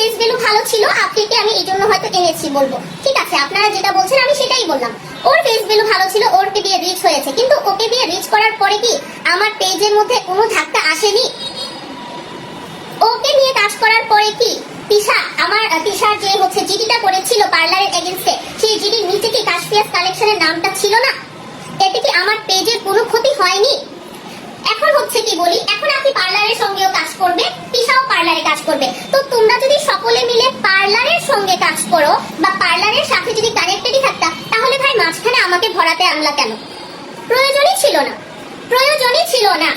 Face value ভালো ছিল, আখিকে আমি এই জন্য হয়তো এনেছি বলবো। ঠিক আছে, আপনারা যেটা বলছেন আমি সেটাই বললাম। ওর ফেস ভ্যালু ভালো ছিল, ওরকে দিয়ে রিচ হয়েছে, কিন্তু ওকে দিয়ে রিচ করার পরে কি আমার পেজের মধ্যে কোনো ধাক্কা আসেনি? ওকে নিয়ে কাজ করার পরে কি তিশার যে হচ্ছে জিডিটা করেছিল পার্লারের এগেইনস্টে, সেই জিডির নিচে কি কাশফিয়াস কালেকশনের নামটা ছিল না? এতে কি আমার পেজের কোনো ক্ষতি হয়নি? এখন হচ্ছে কি বলি, এখন আপনি পার্লারের সঙ্গেও কাজ করবে, তিশাও পার্লারে কাজ করবে। তো তোমরা যদি সকলে মিলে পার্লারের সঙ্গে কাজ করো বা পার্লারের সাথে যদি কানেক্টেডই থাকতা, তাহলে ভাই মাঝখানে আমাকে ভরাতে আনলা কেন? প্রয়োজনই ছিল না, প্রয়োজনই ছিল না।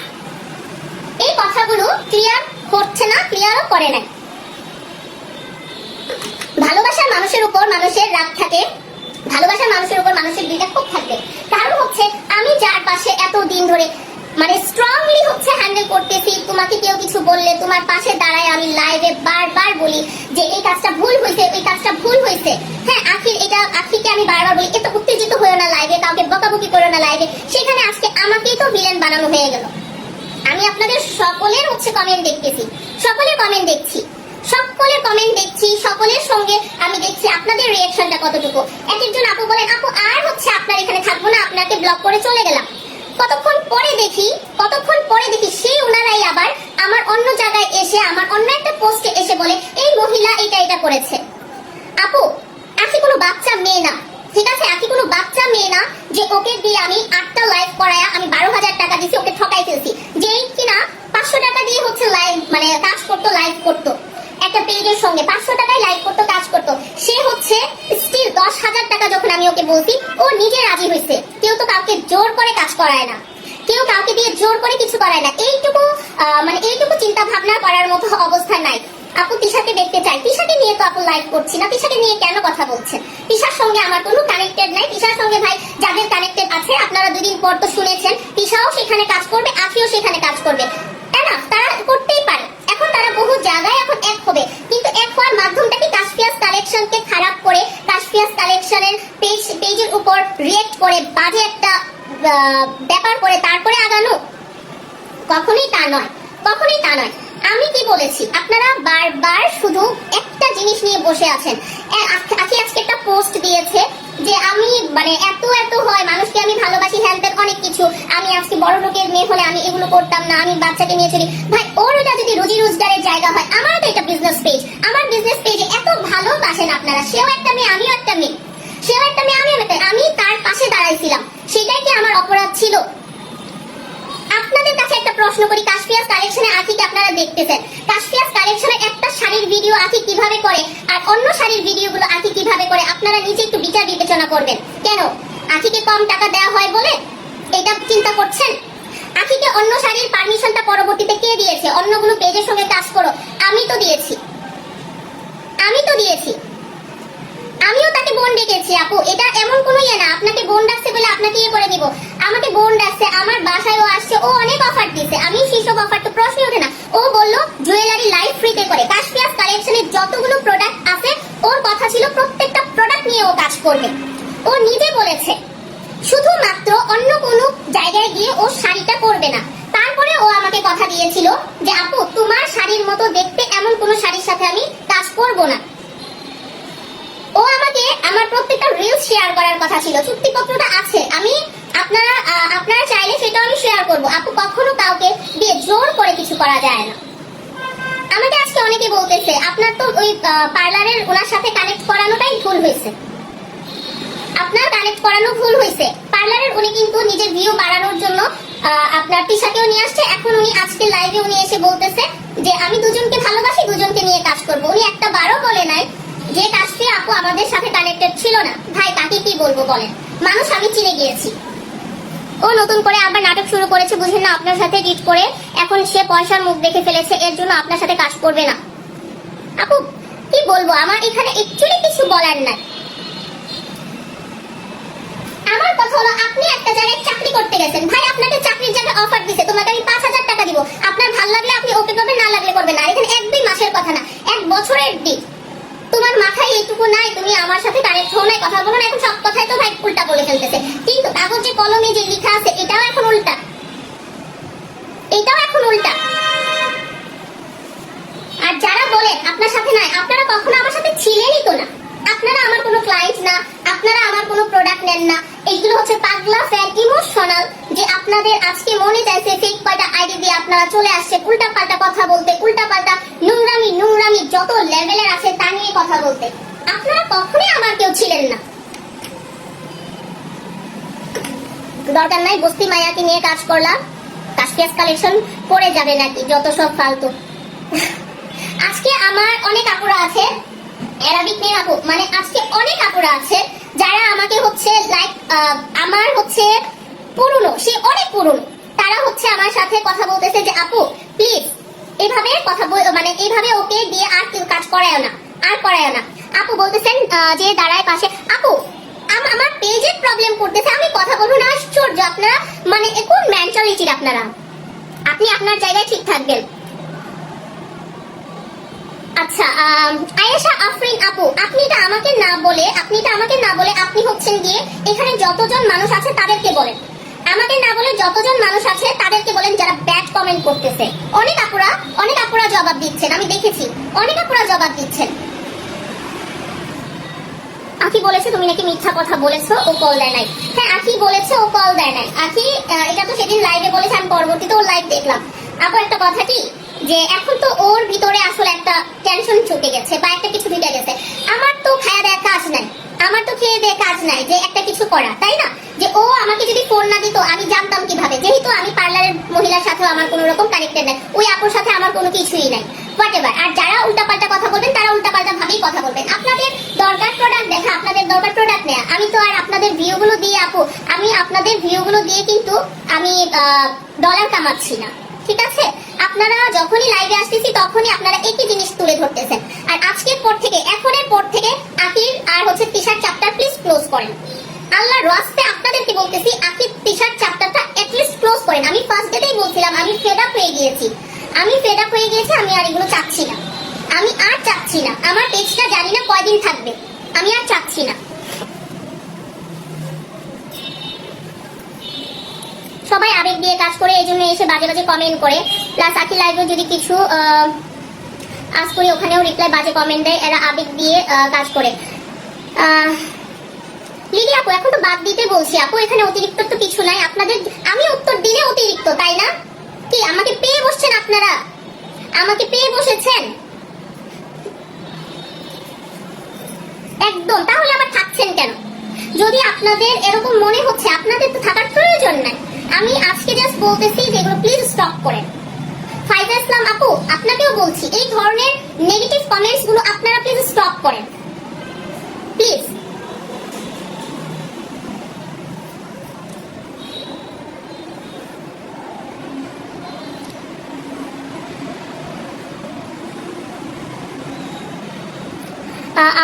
এই কথাগুলো ক্লিয়ার হচ্ছে না, ক্লিয়ারও করে নাই। ভালোবাসার মানুষের উপর মানুষের রাগ থাকে, ভালোবাসার মানুষের উপর মানুষের দুইটা ক্ষোভ থাকবে। কারণ হচ্ছে আমি যার পাশে এত দিন ধরে মানে স্ট্রংলি হচ্ছে হ্যান্ডেল করতেছি, তোমাকে কেউ কিছু বললে তোমার পাশে দাঁড়ায় আমি লাইভে বারবার বলি যে এই কাজটা ভুল হয়েছে, এই কাজটা ভুল হয়েছে। হ্যাঁ, আখিকে আমি বারবার বলি এত উত্তেজিত হয়েও না লাইভে, কাউকে বকাবকি করো না লাইভে। সেখানে আজকে আমাকেই তো ভিলেন বানানো হয়ে গেল। আমি আপনাদের সকলের হচ্ছে কমেন্ট দেখতেছি, সকলের কমেন্ট দেখছি, সকলের কমেন্ট দেখছি, সকলের সঙ্গে আমি দেখছি আপনাদের রিঅ্যাকশনটা কতটুকু। এক একজন আপু বলেন আপু আর হচ্ছে আপনার এখানে থাকবো না, আপনাকে ব্লক করে চলে গেলাম। কতক্ষণ পরে দেখি সেই ওনারাই আবার আমার অন্য জায়গায় এসে আমার অন্য একটা পোস্টে এসে বলে এই মহিলা এটা করেছে। আপু আখি কোনো বাচ্চা মেয়ে না, ঠিক আছে? আখি কোনো বাচ্চা মেয়ে না যে ওকে দিয়ে আমি 8টা লাইভ করায়া আমি 12,000 টাকা দিছি, ওকে ঠকাই ফেলছি। যেই কিনা 500 টাকা দিয়ে হচ্ছে লাইভ মানে কাজ করতো, লাইভ করতো একটা পেজের সঙ্গে 500 টাকায় লাইভ করতো, কাজ করতো। সে হচ্ছে স্টিল 10,000 টাকা যখন আমি ওকে বলছি, ও নিজে রাজি হয়েছে। কেউ তো কাউকে জোর করে কাজ করায় না, কেউ কাউকে দিয়ে জোর করে কিছু করায় না। এইটুকু চিন্তা ভাবনা করার মতো অবস্থা নাই। আপু তিশাকে দেখতে চাই, তিশাকে নিয়ে তো আপু লাইভ করছি না, তিশাকে নিয়ে কেন কথা বলছেন? তিশার সঙ্গে আমার কোনো কানেক্টেড নাই। তিশার সঙ্গে ভাই যাদের কানেক্টেড আছে আপনারা দুদিন পর তো শুনেছেন, তিশাও সেখানে কাজ করবে, আখিও সেখানে কাজ করবে, তাই না? তারা করতেই পারে। এখন তারা বহু জায়গায় এখন এক হবে, কিন্তু এক হওয়ার মাধ্যমটা কি কাশফিয়াস কালেকশনকে খারাপ করে কাশফিয়াস কালেকশনের পেজের উপর রিয়েক্ট করে বাজে একটা ব্যাপার করে তারপরে আগানো? কখনোই তা নয়, কখনোই তা নয়। আমি কি বলেছি? আপনারা বারবার শুধু একটা জিনিস নিয়ে বসে আছেন। আখি আজকে একটা পোস্ট দিয়েছে যে আমি মানে এত হয়, মানুষকে আমি ভালোবাসি, হ্যান ত্যান অনেক কিছু, আমি আজকে বড় লোকের মেয়ে হলে আমি এগুলো করতাম না, আমি বাচ্চাকে নিয়ে চলি। ভাই ওর এটা যদি রুজি রোজগারের জায়গা হয়, আমার তো এটা বিজনেস পেজ, আমার বিজনেস পেজে এত ভালোবাসেন আপনারা। সেও একটা মেয়ে, আমিও একটা মেয়ে, সেও একটা মেয়ে, আমিও একটা, আমি তার পাশে দাঁড়াইছিলাম, সেটাই কি আমার অপরাধ ছিল? আপনাদের কাছে একটা প্রশ্ন করি, কাশফিয়াস কালেকশনে আখিকে আপনারা দেখতেছেন, কাশফিয়াস কালেকশনে একটা শাড়ির ভিডিও আখি কিভাবে করে আর অন্য শাড়ির ভিডিওগুলো আখি কিভাবে করে, আপনারা নিজে একটু বিচার বিবেচনা করবেন। কেন আখিকে কম টাকা দেওয়া হয় বলে এটা চিন্তা করছেন? আখিকে অন্য শাড়ির পারমিশনটা পরবর্তীতে কে দিয়েছে? অন্যগুলো পেজের সঙ্গে কাজ করো, আমি তো দিয়েছি, আমিও তাকে বোন ডেকেছি। আপু এটা এমন কোনো ইয়ে না আপনাকে বোন ডাকছে বলে আপনাকে ইয়ে করে দিব। আমাকে বোন ডাকছে, আমার বাসায়ও আসছে, ও অনেক অফার দিয়েছে, আমি সেসব অফার তো প্রশ্নই ওঠে না। ও বললো জুয়েলারি লাইভ ফ্রিতে করে। কাশফিয়াস কালেকশনের যতগুলো প্রোডাক্ট আছে ওর কথা ছিল প্রত্যেকটা প্রোডাক্ট নিয়ে ও কাজ করবে। ও নিজে বলেছে শুধুমাত্র অন্য কোনো জায়গায় গিয়ে ও শাড়িটা করবে না। তারপরে ও আমাকে কথা দিয়েছিল যে আপু তোমার শাড়ির মতো দেখতে এমন কোনো শাড়ির সাথে আমি কাজ করব না। ও আমাকে আমার প্রত্যেকটা রিল শেয়ার করার কথা ছিল, চুক্তিপত্রটা আছে, আমি আপনারা চাইলে সেটা আমি শেয়ার করব। আপু কখনো কাউকে দিয়ে জোর করে কিছু করা যায় না। আমাকে আজকে অনেকে বলতেছে আপনার তো ওই পার্লারের ওনার সাথে কানেক্ট করানোটাই ভুল হয়েছে, আপনার কানেক্ট করানো ভুল হয়েছে। পার্লারের উনি কিন্তু নিজের ভিউ বাড়ানোর জন্য আপনার তিশাকেও নিয়ে আসছে। এখন উনি আজকে লাইভে উনি এসে বলতেছে যে আমি দুজনকে ভালোবাসি, দুজনকে নিয়ে কাজ করব। উনি একটা বারও বলে নাই যে কাজটি আপু আমাদের সাথে কানেক্টেড ছিল না। ভাই তাকে কি বলবো বলেন? মানুষ আমি চিনে গিয়েছি। ও নতুন করে আবার নাটক শুরু করেছে, বুঝেন না? আপনার সাথে ডিট করে এখন সে পয়সার মুখ দেখে ফেলেছে, এর জন্য আপনার সাথে কাজ করবে না। আপু কি বলবো, আমার এখানে অ্যাকচুয়ালি কিছু বলার নাই। আমার কথা হলো আপনি একটা জায়গায় চাকরি করতে গেছেন, ভাই আপনাকে চাকরির জায়গায় অফার দিছে, তোমাকে আমি 5,000 টাকা দিব, আপনার ভালো লাগলে আপনি ওকে করবেন, না লাগলে করবেন না। এখানে 1-2 মাসের কথা না, 1 বছরের ডিল। তোমার মাথায় এইটুকু নাই তুমি আমার সাথে কানেক্ট হও নাই, কথা বলো না। এখন সব কথাই তো ভাই উল্টা বলে ফেলতেছে, কিন্তু কাগজে কলমে যে লেখা আছে এটাও এখন উল্টা, এটাও এখন উল্টা। আর যারা বলেন আপনার সাথে নাই, আপনারা আপনারা চলে আসছে উল্টা পাল্টা কথা বলতে, উল্টা পাল্টা নোংরামি যত লেভেলের আছে তা নিয়ে কথা বলতে। আপনারা কখনোই আমার কেউ ছিলেন না। দরকার নাই বস্তি মায়াকে নিয়ে কাজ করলাম, কাশফিয়াস কালেকশন পড়ে যাবে নাকি যত সব ফালতু। আজকে আমার অনেক আপুরা আছে, অ্যারাবিক মেয়ে আপু, মানে আজকে অনেক আপুরা আছে যারা আমাকে হচ্ছে লাইক আমার হচ্ছে পুরনো, সে অনেক পুরনো, তারা হচ্ছে আমার সাথে কথা বলতেছে যে আপু প্লিজ এইভাবে কথা মানে এইভাবে ওকে দিয়ে আর কেউ কাজ করায় না, আর করায় না। আপু বলতেছেন যে দাঁড়ায় পাশে, আপু আমার পেজের প্রবলেম করতেছে, আমি কথা বলবো না। আশ্চর্য, আপনারা মানে কোন মেন্টালিটির আপনারা? আপনি আপনার জায়গায় ঠিক থাকবেন। আচ্ছা আয়েশা আফরিন আপু, আপনি এটা আমাকে না বলে আপনি হচ্ছেন গিয়ে এখানে যতজন মানুষ আছে তাদেরকে বলেন, আমাকে না বলে যতজন মানুষ আছে তাদেরকে বলেন যারা ব্যাড কমেন্ট করতেছে। অনেক আপুরা জবাব দিচ্ছেন, আমি দেখেছি অনেক আপুরা জবাব দিচ্ছেন। আখি বলেছে তুমি নাকি মিথ্যা কথা বলেছো, ও কল দেয় নাই। হ্যাঁ আখি বলেছে ও কল দেয় নাই। আখি এটা তো সেদিন লাইভে বলেছে, আমি পরবর্তীতে ওর লাইভ দেখলাম। আপু একটা কথা কি, যে এখন তো ওর ভিতরে আসলে একটা টেনশন চুকে গেছে বা একটা কিছু ঢুকে গেছে। আমার তো খায়া দেয়া কাজ নাই, আমার তো খেয়ে দেয়া কাজ নাই যে একটা কিছু করা, তাই না? যে ও আমাকে যদি ফোন না দিত আমি জানতাম কিভাবে, যেহেতু আমি পার্লারের মহিলার সাথে আমার কোনো রকম কানেক্টেড নাই, ওই আপুর সাথে আমার কোনো কিছুই নাই, হোয়াটএভার। আর যারা উল্টাপাল্টা কথা বলবেন তারা উল্টাপাল্টা ভাবেই কথা বলবেন। আপনাদের দরকার প্রোডাক্ট দেখা, আপনাদের দরকার প্রোডাক্ট নেয়া। আমি তো আর আপনাদের ভিউগুলো দিয়ে আপু, আমি আপনাদের ভিউগুলো দিয়ে কিন্তু আমি ডলার কামাচ্ছি না, ঠিক আছে? আপনারা যখনই লাইভে আসতেছি তখনই আপনারা একই জিনিস তুলে ধরতেছেন। আর আজকের পর থেকে, এখনের পর থেকে আকির আর হচ্ছে তিশার চ্যাপ্টার প্লিজ ক্লোজ করেন। আল্লাহর রাস্তে আপনাদেরকে বলতেছি, আকির তিশার চ্যাপ্টারটা এটলিস্ট ক্লোজ করেন। আমি ফার্স্ট ডেতেই বলছিলাম আমি ফেড আপ হয়ে গিয়েছি, আমি আর এগুলো চাচ্ছি না, আমি আর চাচ্ছি না। আমার পেজটা জানি না কয়দিন থাকবে, আমি আর চাচ্ছি না। সবাই আবেগ দিয়ে কাজ করে, এই জন্য এসে বাজে বাজে কমেন্ট করে। প্লাস আকি লাইভে যদি কিছু আজ করি ওখানেও রিপ্লাই বাজে কমেন্ট দেয়, এরা আবেগ দিয়ে কাজ করে। লিলি আপু এখন তো বাদ দিতে বলছি আপু, এখানে অতিরিক্ত তো কিছু নাই। আপনাদের আমি উত্তর দিলে অতিরিক্ত, তাই না? কি আমাকে পেয়ে বসছেন আপনারা? আমাকে পেয়ে বসেছেন একদম। তাহলে আবার থাকছেন কেন? যদি আপনাদের এরকম মনে হচ্ছে, আপনাদের তো থাকার প্রয়োজন নাই। আমি আজকে জাস্ট বলতেছি যে এগুলো প্লিজ স্টপ করেন। ফাইজা ইসলাম আপু আপনাকেও বলছি, এই ধরনের নেগেটিভ কমেন্টস গুলো আপনারা প্লিজ স্টপ করেন, প্লিজ।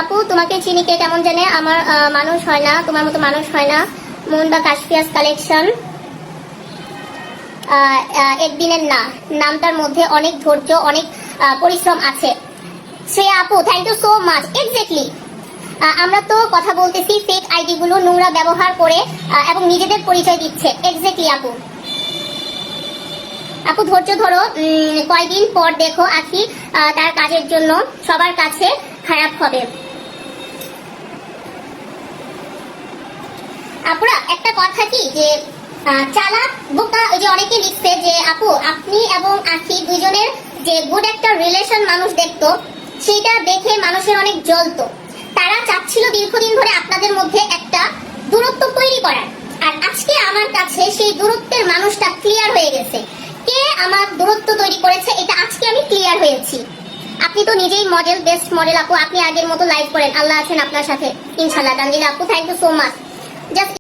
আপু তোমাকে চিনি কে কেমন জানে, আমার মানুষ হয় না, তোমার মতো মানুষ হয় না। মন বা কাশফিয়াস কালেকশন একদিনের না, নামটার মধ্যে অনেক ধৈর্য, অনেক পরিশ্রম আছে। শ্রেয়া আপু thank you so much. Exactly, আমরা তো কথা বলতেছি ফেক আইডি গুলো নোংরা ব্যবহার করে এবং নিজেদের পরিচয় দিচ্ছে। এক্স্যাক্টলি আপু, আপু ধৈর্য ধরো, কয়দিন পর দেখো আখি তার কাজের জন্য সবার কাছে খারাপ হবে। আপুরা একটা কথা কি, যে চালাক বোকা, ওই যে অনেকে লিখছে যে আপু আপনি এবং আখি দুইজনের যে গুড একটা রিলেশন মানুষ দেখতো, সেটা দেখে মানুষের অনেক জ্বলতো। তারা চাচ্ছিল দীর্ঘদিন ধরে আপনাদের মধ্যে একটা দূরত্ব তৈরি করার। আর আজকে আমার কাছে সেই দূরত্বের মানুষটা ক্লিয়ার হয়ে গেছে। কে আমার দূরত্ব তৈরি করেছে এটা আজকে আমি ক্লিয়ার হয়েছি। আপনি তো নিজেই মডেল, বেস্ট মডেল আপু। আপনি আগের মতো লাইভ করেন, আল্লাহ আছেন আপনার সাথে ইনশাআল্লাহ। তানজিলা আপু thank you so much. Just